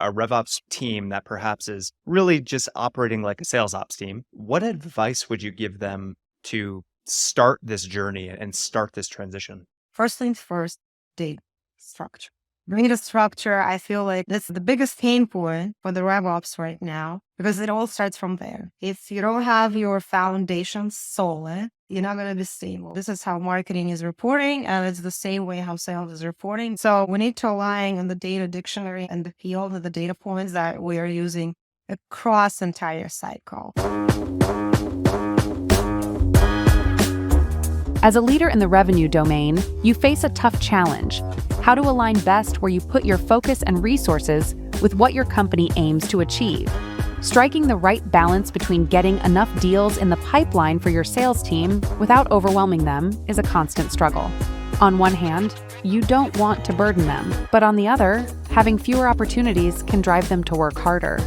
a RevOps team that perhaps is really just operating like a sales ops team, what advice would you give them to start this journey and start this transition? First things first, data structure. Data structure, I feel like that's the biggest pain point for the RevOps right now because it all starts from there. If you don't have your foundation solid, you're not going to be stable. This is how marketing is reporting, and it's the same way how sales is reporting. So we need to align on the data dictionary and the field of the data points that we are using across entire cycle. As a leader in the revenue domain, you face a tough challenge: how to align best where you put your focus and resources with what your company aims to achieve. Striking the right balance between getting enough deals in the pipeline for your sales team without overwhelming them is a constant struggle. On one hand, you don't want to burden them, but on the other, having fewer opportunities can drive them to work harder.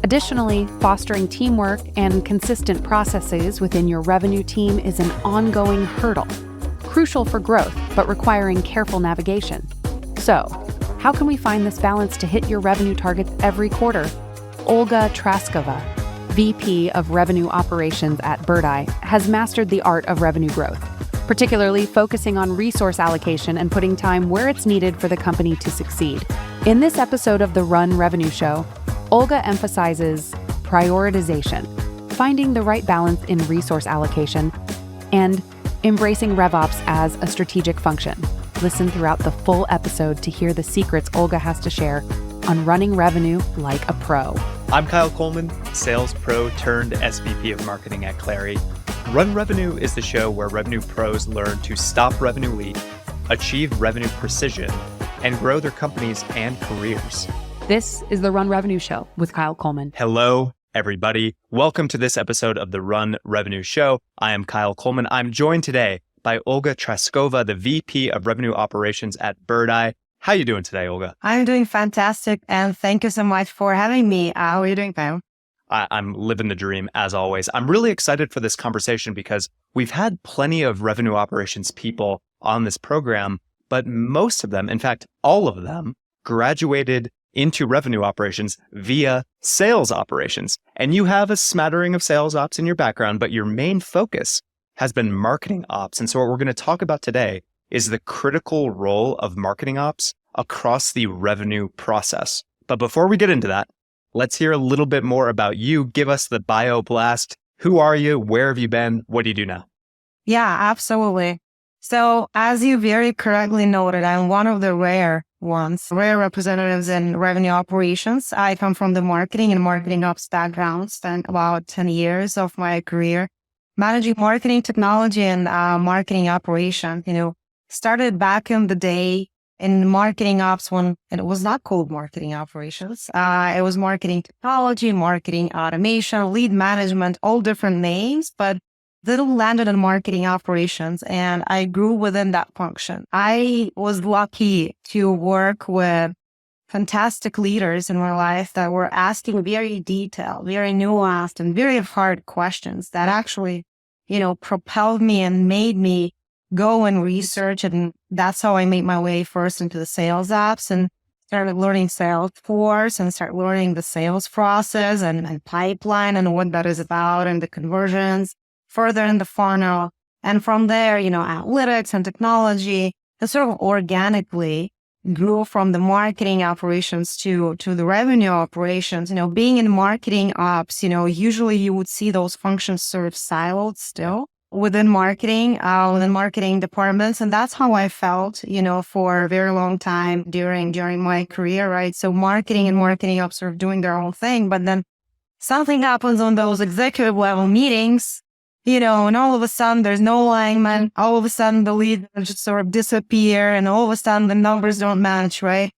Additionally, fostering teamwork and consistent processes within your revenue team is an ongoing hurdle, crucial for growth, but requiring careful navigation. So, how can we find this balance to hit your revenue targets every quarter? Olga Traskova, VP of Revenue Operations at Birdeye, has mastered the art of revenue growth, particularly focusing on resource allocation and putting time where it's needed for the company to succeed. In this episode of the Run Revenue Show, Olga emphasizes prioritization, finding the right balance in resource allocation, and embracing RevOps as a strategic function. Listen throughout the full episode to hear the secrets Olga has to share on running revenue like a pro. I'm Kyle Coleman, sales pro turned SVP of marketing at Clary. Run Revenue is the show where revenue pros learn to stop revenue leak, achieve revenue precision, and grow their companies and careers. This is the Run Revenue Show with Kyle Coleman. Hello, everybody. Welcome to this episode of the Run Revenue Show. I am Kyle Coleman. I'm joined today by Olga Traskova, the VP of Revenue Operations at Birdeye. How are you doing today, Olga? I'm doing fantastic, and thank you so much for having me. How are you doing, Kyle? I'm living the dream, as always. I'm really excited for this conversation because we've had plenty of revenue operations people on this program, but most of them, in fact, all of them, graduated into revenue operations via sales operations. And you have a smattering of sales ops in your background, but your main focus has been marketing ops. And so what we're going to talk about today is the critical role of marketing ops across the revenue process. But before we get into that, let's hear a little bit more about you. Give us the bio blast. Who are you? Where have you been? What do you do now? Yeah, absolutely. So as you very correctly noted, I'm one of the rare representatives in revenue operations. I come from the marketing and marketing ops background, spent about 10 years of my career managing marketing technology and marketing operations. Started back in the day in marketing ops when it was not called marketing operations. It was marketing technology, marketing automation, lead management, all different names, but little landed in marketing operations, and I grew within that function. I was lucky to work with fantastic leaders in my life that were asking very detailed, very nuanced, and very hard questions that actually, propelled me and made me go and research. And that's how I made my way first into the sales ops and started learning Salesforce and start learning the sales process and pipeline and what that is about and the conversions further in the funnel. And from there, analytics and technology, and sort of organically grew from the marketing operations to the revenue operations. Being in marketing ops, usually you would see those functions sort of siloed still within marketing departments. And that's how I felt, for a very long time during my career, right? So marketing and marketing ops sort of doing their own thing, but then something happens on those executive level meetings, and all of a sudden there's no alignment. All of a sudden the leads just sort of disappear, and all of a sudden the numbers don't match, right?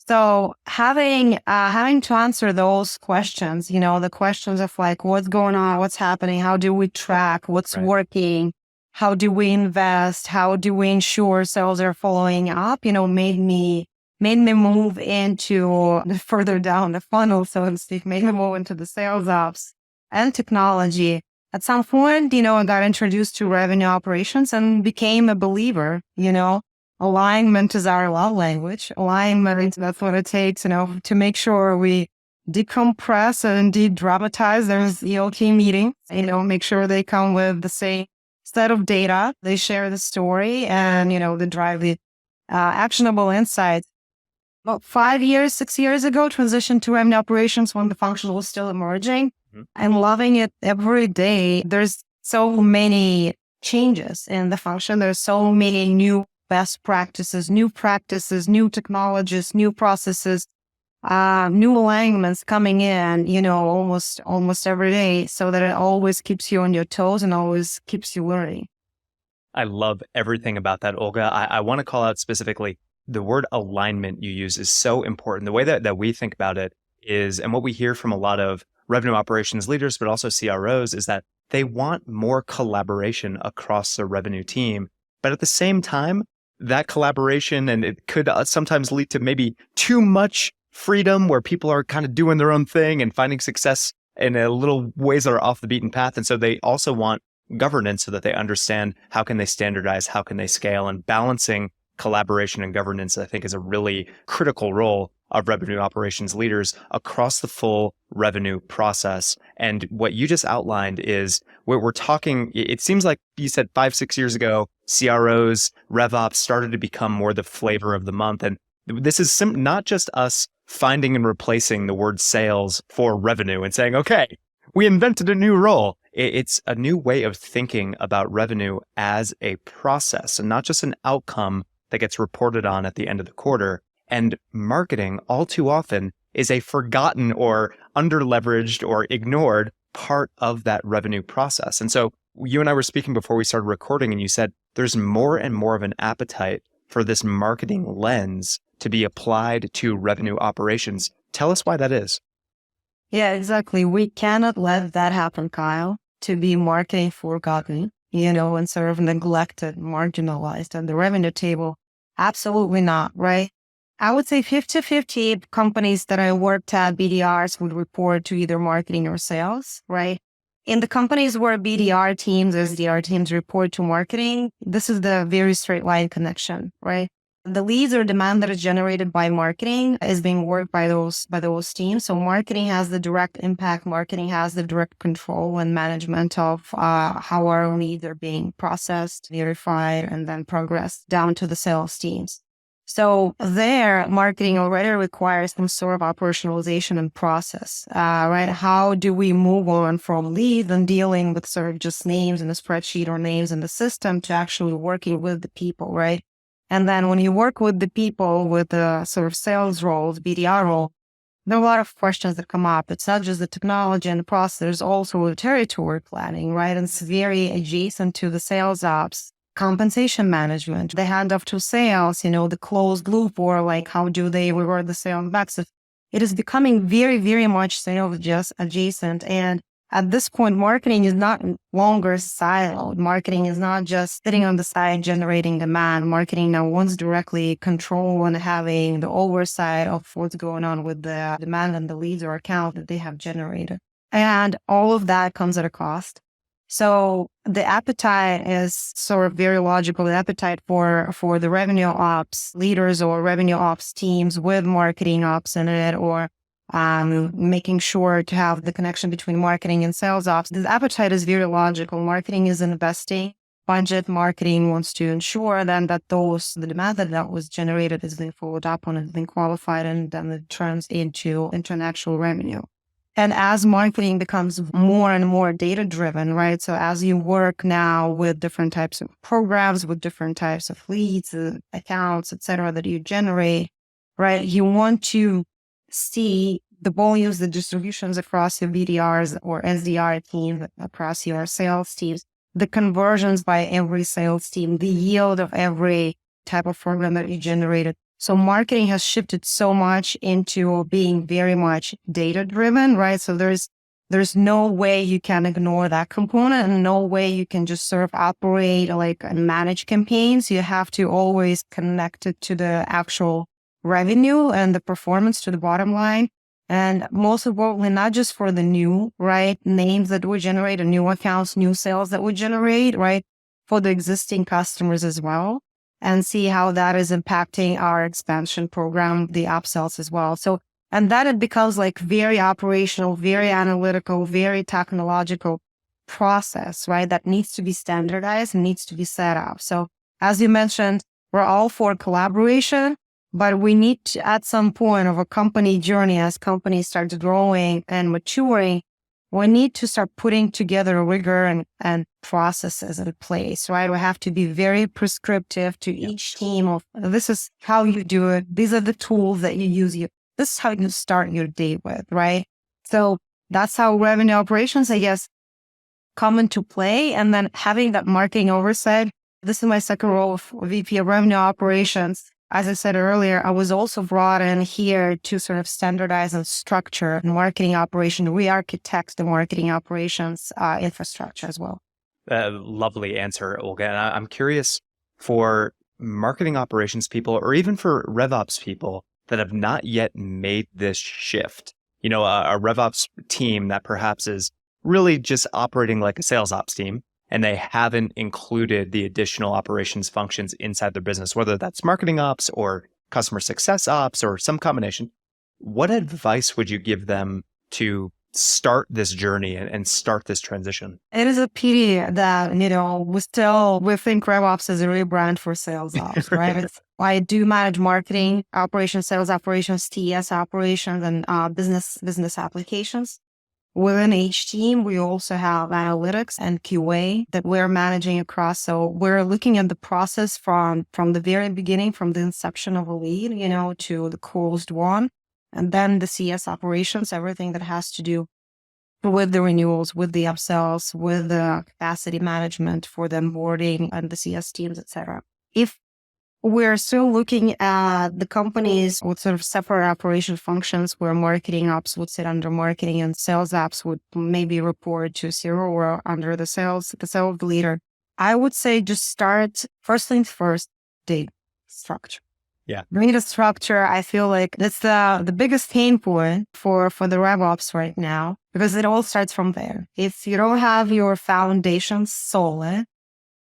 So having to answer those questions, the questions of like, what's going on, what's happening, how do we track, what's working, how do we invest, how do we ensure sales are following up, made me move into further down the funnel, so to speak, made me move into the sales ops and technology. At some point, I got introduced to revenue operations and became a believer, alignment is our love language. Alignment, that's what it takes, to make sure we decompress and de-dramatize. There's ELT meetings, make sure they come with the same set of data. They share the story and, they drive the actionable insights. About 5 years, 6 years ago, transitioned to revenue operations when the function was still emerging. I'm loving it every day. There's so many changes in the function. There's so many new best practices, new technologies, new processes, new alignments coming in, almost every day, so that it always keeps you on your toes and always keeps you learning. I love everything about that, Olga. I want to call out specifically the word alignment you use is so important. The way that we think about it is, and what we hear from a lot of revenue operations leaders, but also CROs, is that they want more collaboration across the revenue team. But at the same time, that collaboration, and it could sometimes lead to maybe too much freedom where people are kind of doing their own thing and finding success in a little ways that are off the beaten path. And so they also want governance so that they understand how can they standardize, how can they scale, and balancing collaboration and governance, I think, is a really critical role of revenue operations leaders across the full revenue process. And what you just outlined is we're talking, it seems like you said 5, 6 years ago, CROs, RevOps started to become more the flavor of the month. And this is not just us finding and replacing the word sales for revenue and saying, okay, we invented a new role. It's a new way of thinking about revenue as a process and not just an outcome that gets reported on at the end of the quarter. And marketing, all too often, is a forgotten or underleveraged or ignored part of that revenue process. And so you and I were speaking before we started recording, and you said there's more and more of an appetite for this marketing lens to be applied to revenue operations. Tell us why that is. Yeah, exactly. We cannot let that happen, Kyle, to be marketing forgotten, and sort of neglected, marginalized on the revenue table. Absolutely not, right? I would say 50-50 companies that I worked at, BDRs, would report to either marketing or sales, right? In the companies where BDR teams, SDR teams report to marketing, this is the very straight line connection, right? The leads or demand that is generated by marketing is being worked by those teams. So marketing has the direct impact. Marketing has the direct control and management of how our leads are being processed, verified, and then progressed down to the sales teams. So there, marketing already requires some sort of operationalization and process, right? How do we move on from leads and dealing with sort of just names in a spreadsheet or names in the system to actually working with the people, right? And then when you work with the people with the sort of sales roles, BDR role, there are a lot of questions that come up. It's not just the technology and the process, there's also the territory planning, right? And it's very adjacent to the sales ops, compensation management, the handoff to sales, the closed loop, or like how do they reward the sales back. So it is becoming very, very much sales just adjacent. And at this point, marketing is not longer siloed. Marketing is not just sitting on the side generating demand. Marketing now wants directly control and having the oversight of what's going on with the demand and the leads or account that they have generated. And all of that comes at a cost. So the appetite is sort of very logical. The appetite for the revenue ops leaders or revenue ops teams with marketing ops in it, or making sure to have the connection between marketing and sales ops. The appetite is very logical. Marketing is investing budget. Marketing wants to ensure then that the demand that was generated is being followed up on and being qualified, and then it turns into an actual revenue. And as marketing becomes more and more data driven, right? So as you work now with different types of programs, with different types of leads, accounts, et cetera, that you generate, right? You want to see the volumes, the distributions across your BDRs or SDR teams, across your sales teams, the conversions by every sales team, the yield of every type of program that you generated. So marketing has shifted so much into being very much data driven, right? So there's no way you can ignore that component, and no way you can just sort of operate and manage campaigns. You have to always connect it to the actual revenue and the performance to the bottom line. And most importantly, not just for the new, right, names that we generate, or new accounts, new sales that we generate, right, for the existing customers as well. and see how that is impacting our expansion program, the upsells as well. So, and then it becomes like very operational, very analytical, very technological process, right? That needs to be standardized and needs to be set up. So as you mentioned, we're all for collaboration, but we need to, at some point of a company journey, as companies start growing and maturing, we need to start putting together rigor and processes in place, right? We have to be very prescriptive to each team of this is how you do it. These are the tools that you use. This is how you start your day with, right? So that's how revenue operations, I guess, come into play. And then having that marketing oversight. This is my second role of VP of Revenue Operations. As I said earlier, I was also brought in here to sort of standardize and structure marketing operation, re-architect the marketing operations infrastructure as well. Lovely answer, Olga. And I'm curious for marketing operations people, or even for RevOps people that have not yet made this shift. You know, a RevOps team that perhaps is really just operating like a sales ops team, and they haven't included the additional operations functions inside their business, whether that's marketing ops or customer success ops or some combination. What advice would you give them to start this journey and start this transition? It is a pity that, we think RevOps is a rebrand for sales ops, right? I do manage marketing, operations, sales operations, TS operations, and business applications. Within each team, we also have analytics and QA that we're managing across. So we're looking at the process from the very beginning, from the inception of a lead, to the closed one. And then the CS operations, everything that has to do with the renewals, with the upsells, with the capacity management for the onboarding and the CS teams, et cetera. If we're still looking at the companies with sort of separate operation functions where marketing ops would sit under marketing and sales ops would maybe report to Zero or under the sales leader. I would say just start first things first, data structure. Yeah. Data structure, I feel like that's the biggest pain point for the RevOps right now, because it all starts from there. If you don't have your foundation solid,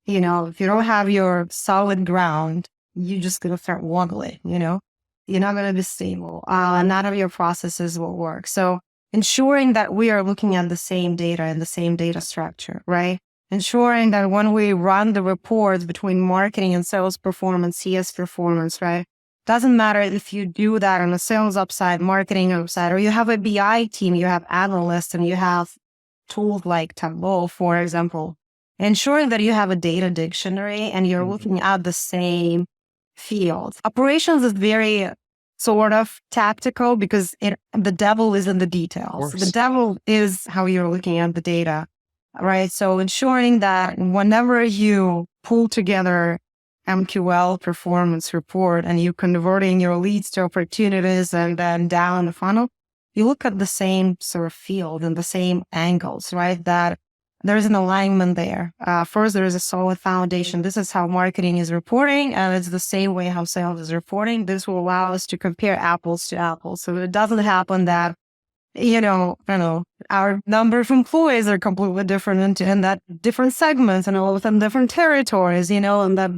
if you don't have your solid ground, you're just going to start wobbling, you're not going to be stable. None of your processes will work. So ensuring that we are looking at the same data and the same data structure, right? Ensuring that when we run the reports between marketing and sales performance, CS performance, right? Doesn't matter if you do that on the sales upside, marketing upside, or you have a BI team, you have analysts, and you have tools like Tableau, for example. Ensuring that you have a data dictionary and you're looking at the same fields. Operations is very sort of tactical because the devil is in the details. The devil is how you're looking at the data, right? So ensuring that whenever you pull together MQL performance report and you converting your leads to opportunities and then down the funnel, you look at the same sort of field and the same angles, right? That there's an alignment there. First, there is a solid foundation. This is how marketing is reporting, and it's the same way how sales is reporting. This will allow us to compare apples to apples. So it doesn't happen that, our number of employees are completely different in that different segments and all of them different territories, and that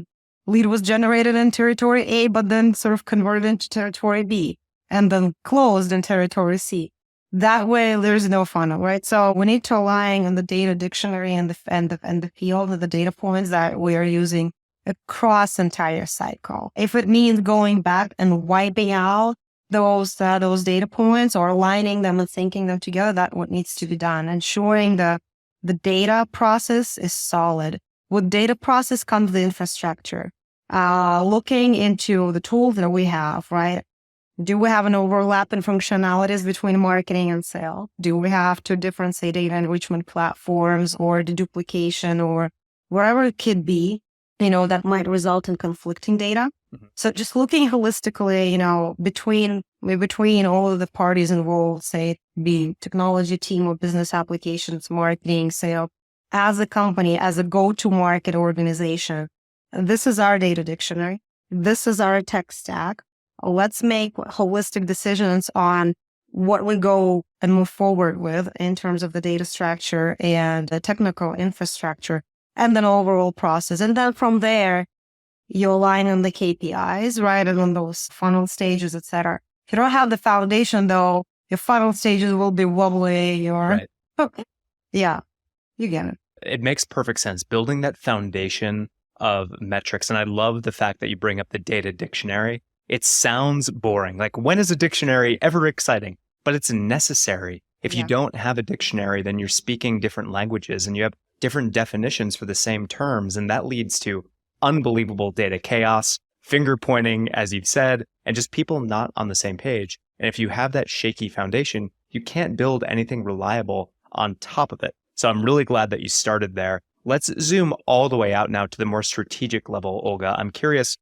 lead was generated in territory A, but then sort of converted into territory B and then closed in territory C. That way, there's no funnel, right? So we need to align on the data dictionary and the field of the data points that we are using across entire cycle. If it means going back and wiping out those data points or aligning them and syncing them together, that's what needs to be done. Ensuring the data process is solid. With data process comes the infrastructure. Looking into the tools that we have, right? Do we have an overlap in functionalities between marketing and sales? Do we have two different, say, data enrichment platforms or the duplication or wherever it could be, that might result in conflicting data? Mm-hmm. So just looking holistically, between all of the parties involved, say, be technology team or business applications, marketing, sales, as a company, as a go-to-market organization, this is our data dictionary. This is our tech stack. Let's make holistic decisions on what we go and move forward with in terms of the data structure and the technical infrastructure and then overall process. And then from there, you align on the KPIs, right? And on those funnel stages, etc. If you don't have the foundation though, your funnel stages will be wobbly. Right. Yeah, you get it. It makes perfect sense. Building that foundation of metrics. And I love the fact that you bring up the data dictionary. It sounds boring. Like, when is a dictionary ever exciting? But it's necessary. If you don't have a dictionary, then you're speaking different languages and you have different definitions for the same terms. And that leads to unbelievable data chaos, finger pointing, as you've said, and just people not on the same page. And if you have that shaky foundation, you can't build anything reliable on top of it. So I'm really glad that you started there. Let's zoom all the way out now to the more strategic level, Olga. I'm curious,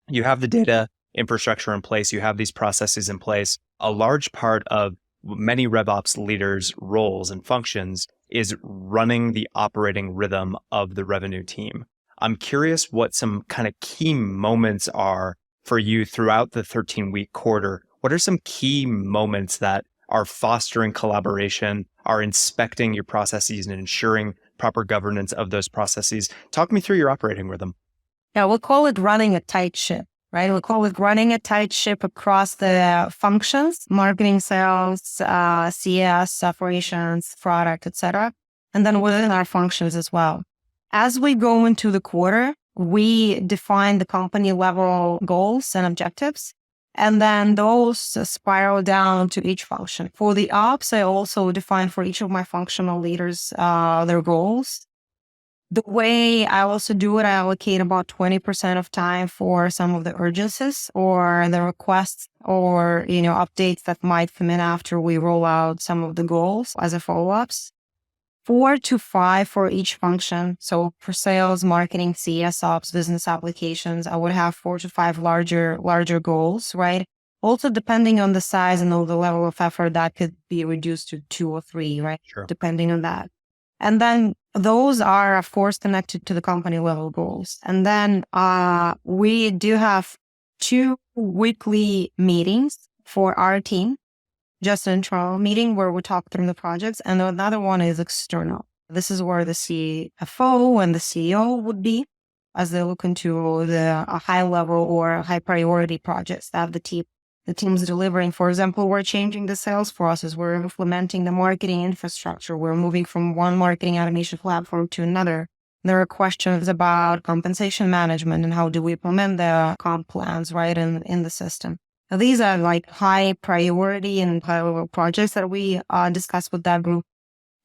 you have the data infrastructure in place, you have these processes in place. A large part of many RevOps leaders' roles and functions is running the operating rhythm of the revenue team. I'm curious what some kind of key moments are for you throughout the 13-week quarter. What are some key moments that are fostering collaboration, are inspecting your processes and ensuring proper governance of those processes? Talk me through your operating rhythm. Yeah, we'll call it running a tight ship, right? We'll call it running a tight ship across the functions, marketing, sales, CS, operations, product, etc. And then within our functions as well. As we go into the quarter, we define the company level goals and objectives. And then those spiral down to each function. For the ops, I also define for each of my functional leaders their goals. The way I also do it, I allocate about 20% of time for some of the urgencies or the requests or, updates that might come in after we roll out some of the goals as a follow-ups. 4 to 5 for each function. So for sales, marketing, CS ops, business applications, I would have 4 to 5 larger goals, right? Also, depending on the size and the level of effort, that could be reduced to 2 or 3, right? Sure. Depending on that. And then those are, of course, connected to the company level goals. And then we do have 2 weekly meetings for our team. Just an internal meeting where we talk through the projects. And another one is external. This is where the CFO and the CEO would be as they look into the high level or high priority projects that the team's delivering. For example, we're changing the sales process. We're implementing the marketing infrastructure. We're moving from one marketing automation platform to another. There are questions about compensation management and how do we implement the comp plans, right, in the system. These are like high priority and high level projects that we discuss with that group.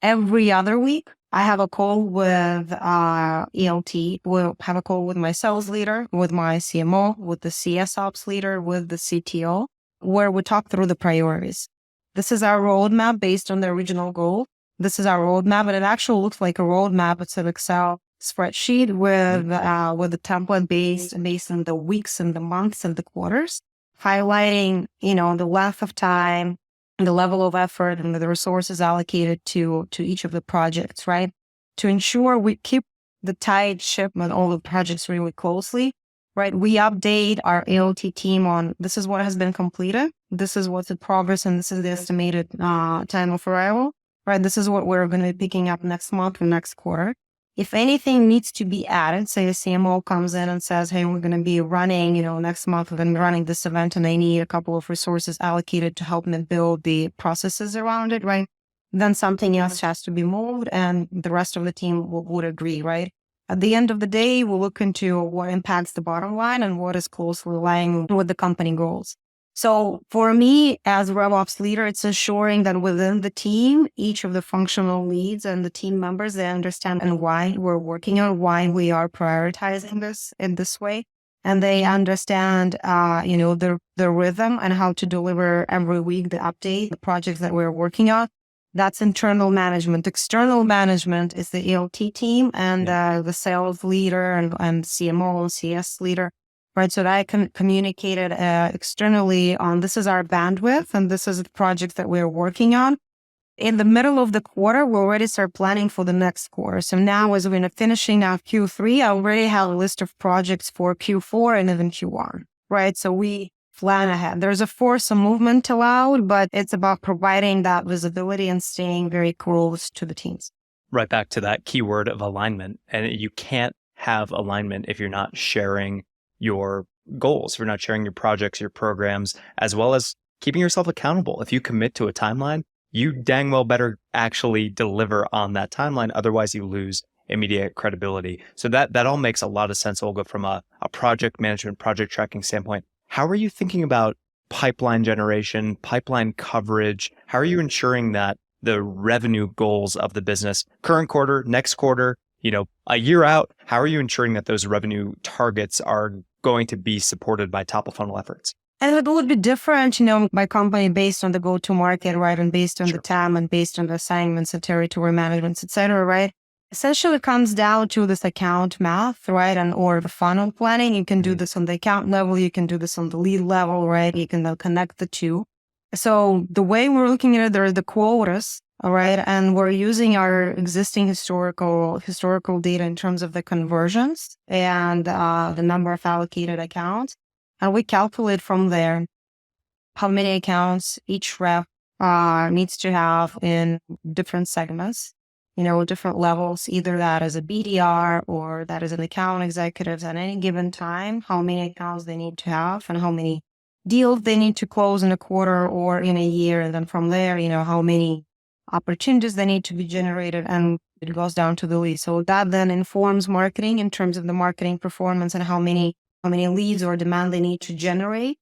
Every other week, I have a call with ELT. We'll have a call with my sales leader, with my CMO, with the CS ops leader, with the CTO, where we talk through the priorities. This is our roadmap based on the original goal. This is our roadmap, and it actually looks like a roadmap. It's an Excel spreadsheet with the template based on the weeks and the months and the quarters, highlighting, the length of time, the level of effort, and the resources allocated to each of the projects, right? To ensure we keep the tight ship on all the projects really closely, right? We update our ALT team on this is what has been completed, this is what's in progress, and this is the estimated time of arrival, right? This is what we're going to be picking up next month or next quarter. If anything needs to be added, say a CMO comes in and says, hey, we're going to be running, next month we're going to be running this event and I need a couple of resources allocated to help me build the processes around it, right? Then something else has to be moved and the rest of the team would agree, right? At the end of the day, we'll look into what impacts the bottom line and what is closely aligned with the company goals. So for me, as RevOps leader, it's ensuring that within the team, each of the functional leads and the team members, they understand and why we're working on, why we are prioritizing this in this way. And they understand, the rhythm and how to deliver every week the update, the projects that we're working on. That's internal management. External management is the ELT team and the sales leader and CMO and CS leader. Right, so that I can communicate it externally on this is our bandwidth and this is the project that we're working on. In the middle of the quarter, we already start planning for the next quarter. So now as we're finishing now Q3, I already have a list of projects for Q4 and even Q1, right? So we plan ahead. There's of course some movement allowed, but it's about providing that visibility and staying very close to the teams. Right back to that keyword of alignment. And you can't have alignment if you're not sharing your goals, if you're not sharing your projects, your programs, as well as keeping yourself accountable. If you commit to a timeline, you dang well better actually deliver on that timeline. Otherwise, you lose immediate credibility. So that all makes a lot of sense, Olga, from a project management, project tracking standpoint. How are you thinking about pipeline generation, pipeline coverage? How are you ensuring that the revenue goals of the business, current quarter, next quarter, a year out, how are you ensuring that those revenue targets are going to be supported by top of funnel efforts? And it would be different, by company based on the go-to-market, right? And based on the TAM and based on the assignments and territory managements, et cetera, right? Essentially, it comes down to this account math, right? Or the funnel planning. You can do this on the account level. You can do this on the lead level, right? You can connect the two. So the way we're looking at it, there are the quotas, all right? And we're using our existing historical data in terms of the conversions and the number of allocated accounts. And we calculate from there how many accounts each rep needs to have in different segments, different levels, either that is a BDR or that is an account executives at any given time, how many accounts they need to have and how many deals they need to close in a quarter or in a year. And then from there, how many opportunities they need to be generated, and it goes down to the lead. So that then informs marketing in terms of the marketing performance and how many leads or demand they need to generate.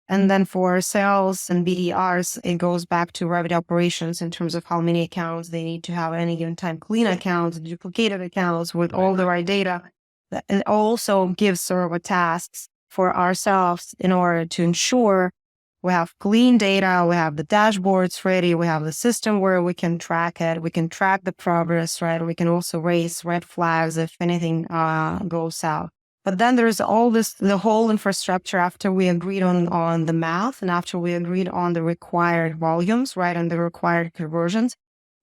And then for sales and BDRs, it goes back to revenue operations in terms of how many accounts they need to have at any given time, clean accounts, duplicated accounts with all the right data. It also gives sort of a tasks for ourselves in order to ensure we have clean data, we have the dashboards ready, we have the system where we can track it, we can track the progress, right? We can also raise red flags if anything goes south. But then there's all this, the whole infrastructure after we agreed on the math and after we agreed on the required volumes, right, and the required conversions,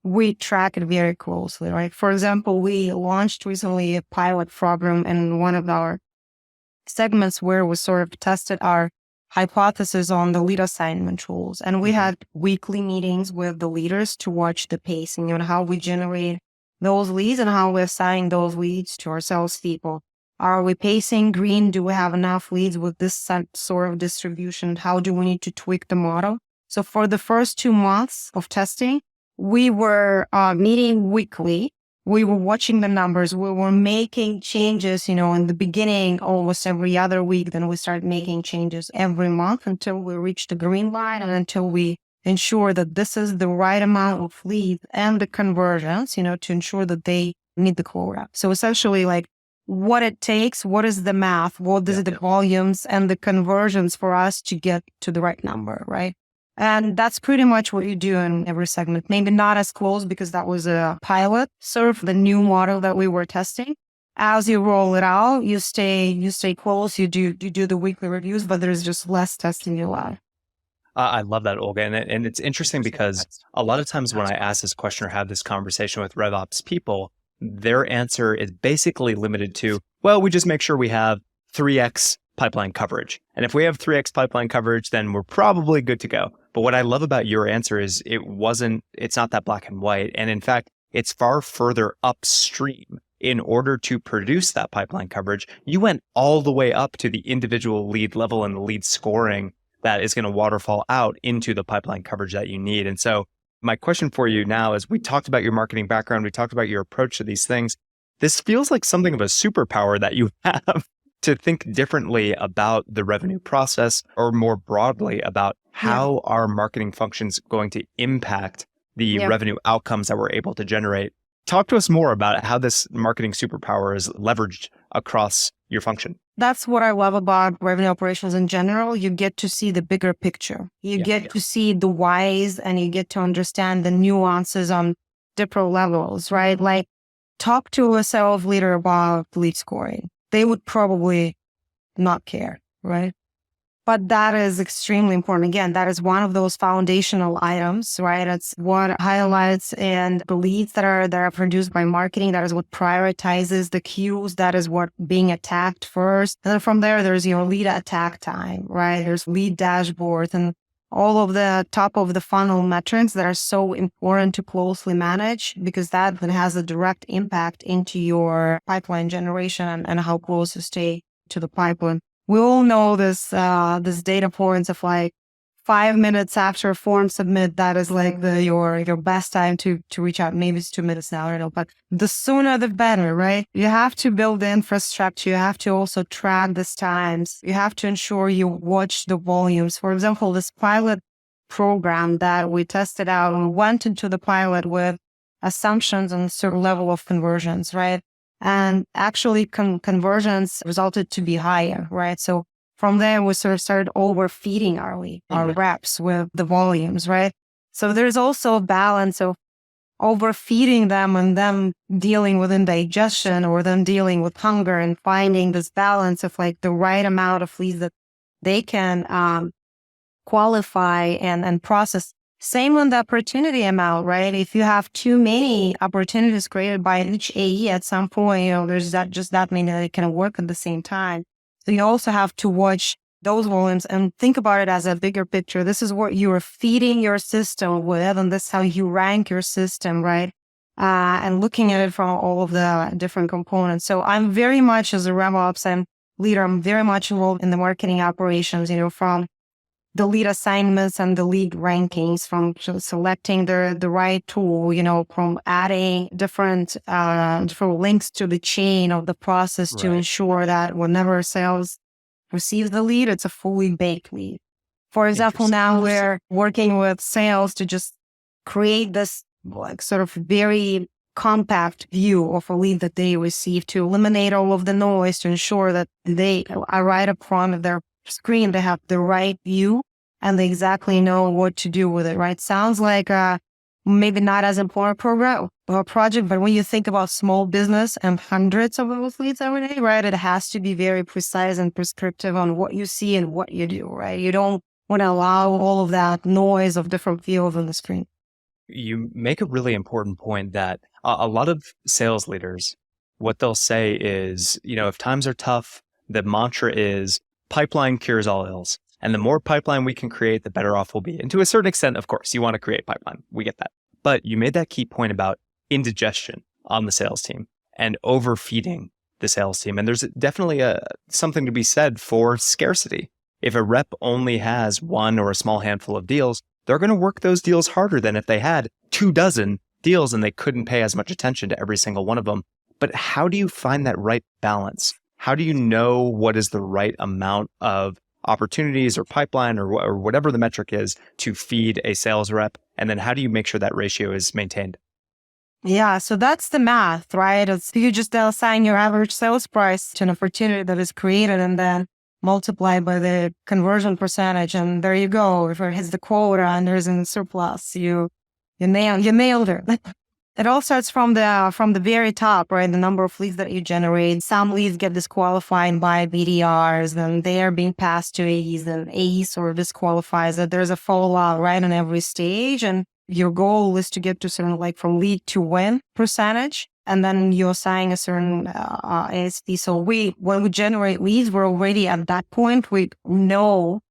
we track it very closely, right? For example, we launched recently a pilot program in one of our segments where we sort of tested our hypothesis on the lead assignment tools. And we had weekly meetings with the leaders to watch the pacing and how we generate those leads and how we assign those leads to our salespeople. Are we pacing green? Do we have enough leads with this sort of distribution? How do we need to tweak the model? So for the first 2 months of testing, we were meeting weekly. We were watching the numbers. We were making changes, in the beginning, almost every other week. Then we started making changes every month until we reached the green line and until we ensure that this is the right amount of leads and the conversions, to ensure that they meet the quota. So essentially, what it takes, what is the math, what is the volumes and the conversions for us to get to the right number, right? And that's pretty much what you do in every segment. Maybe not as close because that was a pilot, sort of the new model that we were testing. As you roll it out, you stay close, you do the weekly reviews, but there's just less testing allowed. I love that, Olga. And it's interesting because a lot of times when I ask this question or have this conversation with RevOps people, their answer is basically limited to, well, we just make sure we have 3x pipeline coverage. And if we have 3x pipeline coverage, then we're probably good to go. But what I love about your answer is it's not that black and white. And in fact, it's far further upstream. In order to produce that pipeline coverage, you went all the way up to the individual lead level and the lead scoring that is going to waterfall out into the pipeline coverage that you need. And so my question for you now is, we talked about your marketing background, we talked about your approach to these things. This feels like something of a superpower that you have to think differently about the revenue process, or more broadly about how our marketing functions going to impact the revenue outcomes that we're able to generate. Talk to us more about how this marketing superpower is leveraged across your function. That's what I love about revenue operations in general. You get to see the bigger picture. You get to see the whys and you get to understand the nuances on different levels, right? Like, talk to a sales leader about lead scoring. They would probably not care, right? But that is extremely important. Again, that is one of those foundational items, right? It's what highlights and the leads that are produced by marketing. That is what prioritizes the queues. That is what being attacked first. And then from there, there's your lead attack time, right? There's lead dashboards and all of the top of the funnel metrics that are so important to closely manage, because that then has a direct impact into your pipeline generation and how close you stay to the pipeline. we all know this data points of like 5 minutes after a form submit, that is like your best time to reach out. Maybe it's 2 minutes now, I don't know, but the sooner the better, right? You have to build the infrastructure. You have to also track these times. You have to ensure you watch the volumes. For example, this pilot program that we tested out, we went into the pilot with assumptions on a certain level of conversions, right? And actually conversions resulted to be higher, right? So from there, we sort of started overfeeding our reps with the volumes, right? So there's also a balance of overfeeding them and them dealing with indigestion or them dealing with hunger, and finding this balance of like the right amount of leads that they can qualify and process. Same on the opportunity amount, right? If you have too many opportunities created by each AE at some point, there's just that many that can work at the same time. So you also have to watch those volumes and think about it as a bigger picture. This is what you are feeding your system with, and this is how you rank your system, right? And looking at it from all of the different components. So I'm very much, as a RevOps and leader, I'm very much involved in the marketing operations, from the lead assignments and the lead rankings, from selecting the right tool, from adding different links to the chain of the process to ensure that whenever sales receives the lead, it's a fully baked lead. For example, now we're working with sales to just create this like sort of very compact view of a lead that they receive, to eliminate all of the noise, to ensure that they are right up front of their screen, they have the right view and they exactly know what to do with it, right? Sounds like maybe not as important program or project, but when you think about small business and hundreds of those leads every day, right, it has to be very precise and prescriptive on what you see and what you do, right? You don't want to allow all of that noise of different views on the screen. You make a really important point that a lot of sales leaders, what they'll say is, if times are tough, the mantra is pipeline cures all ills. And the more pipeline we can create, the better off we'll be. And to a certain extent, of course, you want to create pipeline. We get that. But you made that key point about indigestion on the sales team and overfeeding the sales team. And there's definitely something to be said for scarcity. If a rep only has one or a small handful of deals, they're going to work those deals harder than if they had 24 deals and they couldn't pay as much attention to every single one of them. But how do you find that right balance? How do you know what is the right amount of opportunities or pipeline or whatever the metric is to feed a sales rep? And then how do you make sure that ratio is maintained? Yeah, so that's the math, right? You just assign your average sales price to an opportunity that is created and then multiply by the conversion percentage. And there you go. If it hits the quota and there's a surplus, you nailed it. It all starts from the very top, right? The number of leads that you generate. Some leads get disqualified by BDRs, and they are being passed to AEs, and AEs sort of disqualifies it. There's a fallout right on every stage, and your goal is to get to certain, like from lead to win percentage, and then you assign a certain ASP. So when we generate leads, we're already at that point. We know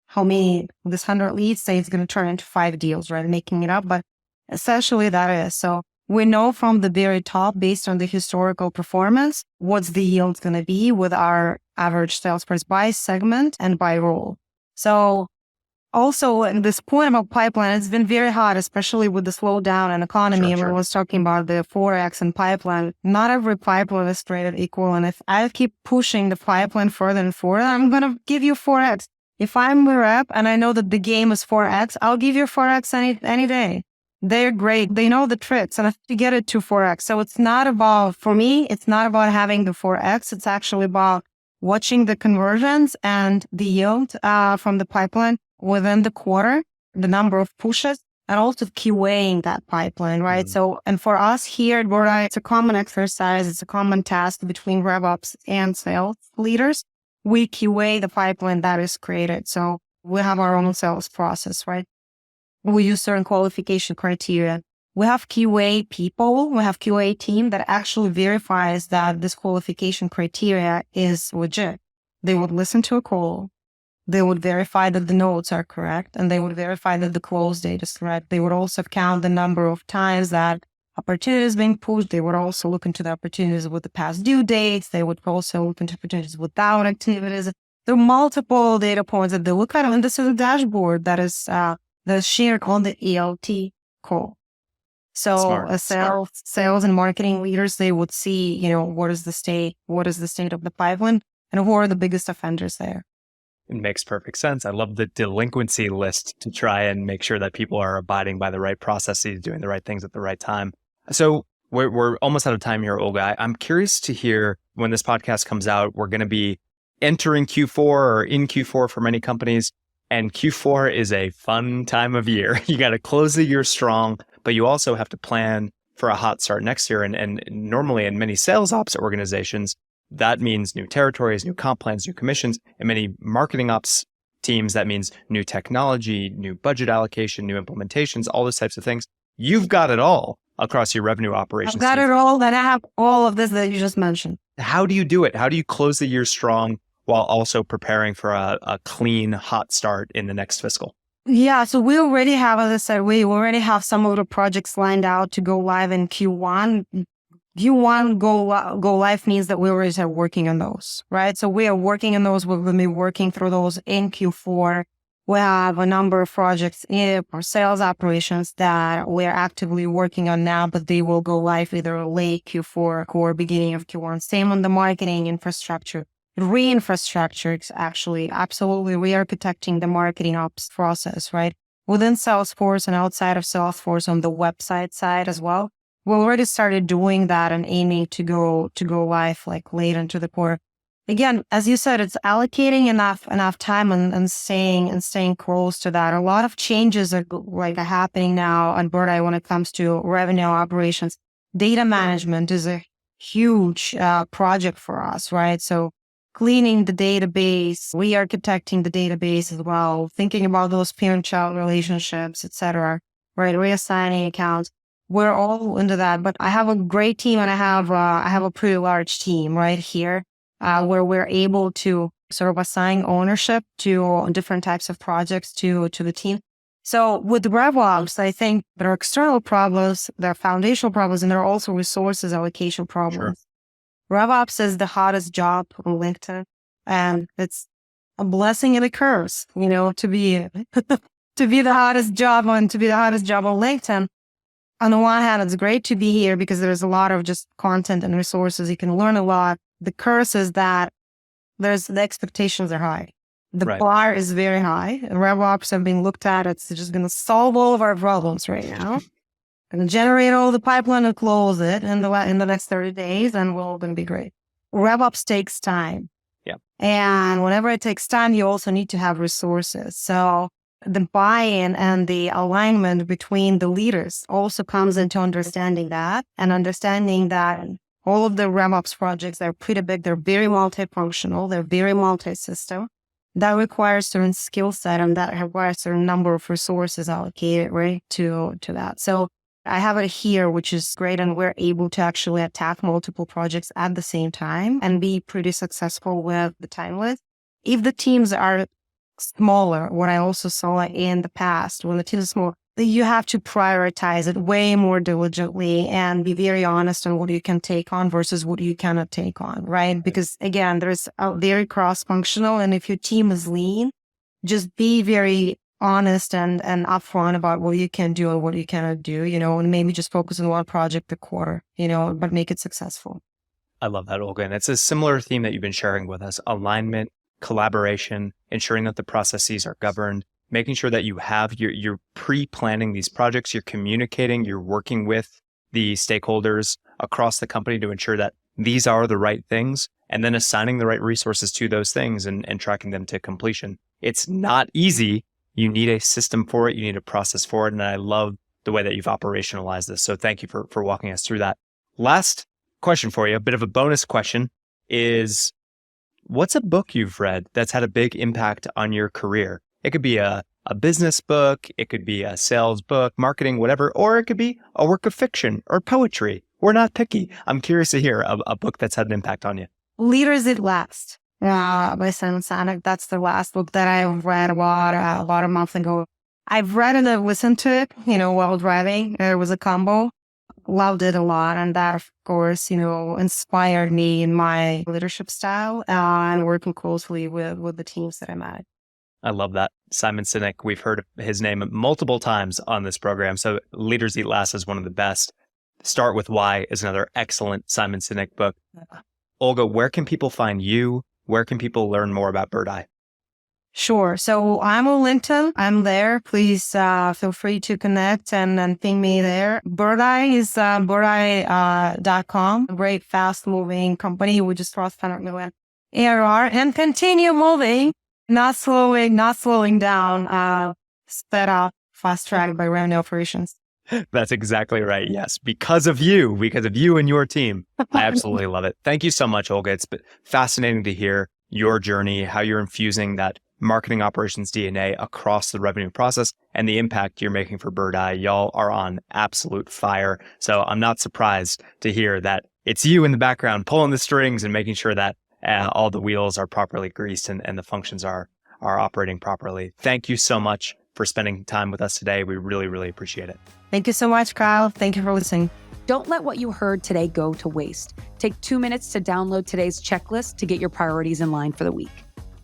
how many this 100 leads say it's going to turn into 5 deals, right? Making it up, but essentially that is so. We know from the very top, based on the historical performance, what's the yield going to be with our average sales price by segment and by role. So also, at this point about pipeline, it's been very hot, especially with the slowdown in economy. Everyone was talking about the 4X and pipeline. Not every pipeline is created equal. And if I keep pushing the pipeline further and further, I'm going to give you 4X. If I'm a rep and I know that the game is 4X, I'll give you 4X any day. They're great. They know the tricks and I have to get it to 4X. So it's not about, for me, it's not about having the 4X. It's actually about watching the conversions and the yield from the pipeline within the quarter, the number of pushes, and also QAing that pipeline, right? So, and for us here at Birdeye, it's a common exercise. It's a common task between RevOps and sales leaders. We QA the pipeline that is created. So we have our own sales process, right? We use certain qualification criteria. We have QA people, we have QA team that actually verifies that this qualification criteria is legit. They would listen to a call. They would verify that the notes are correct, and they would verify that the close date is correct. They would also count the number of times that opportunity is being pushed. They would also look into the opportunities with the past due dates. They would also look into opportunities without activities. There are multiple data points that they look at, and this is a dashboard that is shared on the ELT call. So sales and marketing leaders, they would see, what is the state of the pipeline, and who are the biggest offenders there. It makes perfect sense. I love the delinquency list to try and make sure that people are abiding by the right processes, doing the right things at the right time. So we're almost out of time here, Olga. I'm curious to hear, when this podcast comes out, we're going to be entering Q4 or in Q4 for many companies. And Q4 is a fun time of year. You got to close the year strong, but you also have to plan for a hot start next year. And normally in many sales ops organizations, that means new territories, new comp plans, new commissions. In many marketing ops teams, that means new technology, new budget allocation, new implementations, all those types of things. You've got it all across your revenue operations. I've got it all, that I have all of this that you just mentioned. How do you do it? How do you close the year strong while also preparing for a clean, hot start in the next fiscal? Yeah, so we already have, as I said, we already have some of the projects lined out to go live in Q1. Q1 go live means that we already are working on those, right? So we are working on those. We're going to be working through those in Q4. We have a number of projects in our sales operations that we're actively working on now, but they will go live either late Q4 or beginning of Q1. Same on the marketing infrastructure. Re-infrastructure, actually, absolutely re-architecting the marketing ops process, right? Within Salesforce and outside of Salesforce on the website side as well. We already started doing that and aiming to go live like late into the quarter. Again, as you said, it's allocating enough time and staying close to that. A lot of changes are happening now at Birdeye when it comes to revenue operations. Data management is a huge project for us, right? So cleaning the database, re-architecting the database as well, thinking about those parent-child relationships, etc., right? Reassigning accounts. We're all into that, but I have a great team, and I have a pretty large team right here, where we're able to sort of assign ownership to different types of projects to the team. So with RevOps, I think there are external problems, there are foundational problems, and there are also resources allocation problems. Sure. RevOps is the hottest job on LinkedIn, and it's a blessing and a curse, to be the hottest job on LinkedIn. On the one hand, it's great to be here because there's a lot of just content and resources. You can learn a lot. The curse is that the expectations are high. The bar is very high. RevOps have been looked at. It's just going to solve all of our problems right now. Going to generate all the pipeline and close it in the next 30 days, and we're all going to be great. RevOps takes time. Yeah. And whenever it takes time, you also need to have resources. So the buy-in and the alignment between the leaders also comes into understanding that, and understanding that all of the RevOps projects are pretty big. They're very multifunctional. They're very multi-system. That requires certain skill set, and that requires a certain number of resources allocated, right, to that. So I have it here, which is great, and we're able to actually attack multiple projects at the same time and be pretty successful with the timeless. If the teams are smaller, what I also saw in the past, when the team is small, you have to prioritize it way more diligently and be very honest on what you can take on versus what you cannot take on, right? Because again, there's a very cross-functional, and if your team is lean, just be very honest and upfront about what you can do and what you cannot do, and maybe just focus on one project a quarter, but make it successful. I love that, Olga. And it's a similar theme that you've been sharing with us: alignment, collaboration, ensuring that the processes are governed, making sure that you're pre-planning these projects, you're communicating, you're working with the stakeholders across the company to ensure that these are the right things, and then assigning the right resources to those things and tracking them to completion. It's not easy. You need a system for it. You need a process for it. And I love the way that you've operationalized this. So thank you for walking us through that. Last question for you, a bit of a bonus question, is what's a book you've read that's had a big impact on your career? It could be a business book, it could be a sales book, marketing, whatever, or it could be a work of fiction or poetry. We're not picky. I'm curious to hear a book that's had an impact on you. Leaders At Last by Simon Sinek. That's the last book that I read about a month ago. I've read and I've listened to it, while driving. It was a combo. loved it a lot. And that, of course, inspired me in my leadership style and working closely with the teams that I'm at. I love that. Simon Sinek, we've heard his name multiple times on this program. So Leaders Eat Last is one of the best. Start with Why is another excellent Simon Sinek book. Olga, where can people find you? Where can people learn more about Birdeye? Sure. So I'm on LinkedIn. I'm there. Please feel free to connect and ping me there. Birdeye is birdeye.com. A great, fast-moving company. We just crossed 100 million ARR and continue moving, not slowing down, sped up, fast-tracked by revenue operations. That's exactly right. Yes. Because of you and your team. I absolutely love it. Thank you so much, Olga. It's been fascinating to hear your journey, how you're infusing that marketing operations DNA across the revenue process and the impact you're making for Birdeye. Y'all are on absolute fire. So I'm not surprised to hear that it's you in the background pulling the strings and making sure that all the wheels are properly greased and the functions are operating properly. Thank you so much for spending time with us today. We really, really appreciate it. Thank you so much, Kyle. Thank you for listening. Don't let what you heard today go to waste. Take 2 minutes to download today's checklist to get your priorities in line for the week.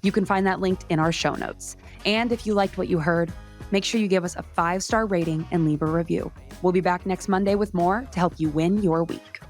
You can find that linked in our show notes. And if you liked what you heard, make sure you give us a 5-star rating and leave a review. We'll be back next Monday with more to help you win your week.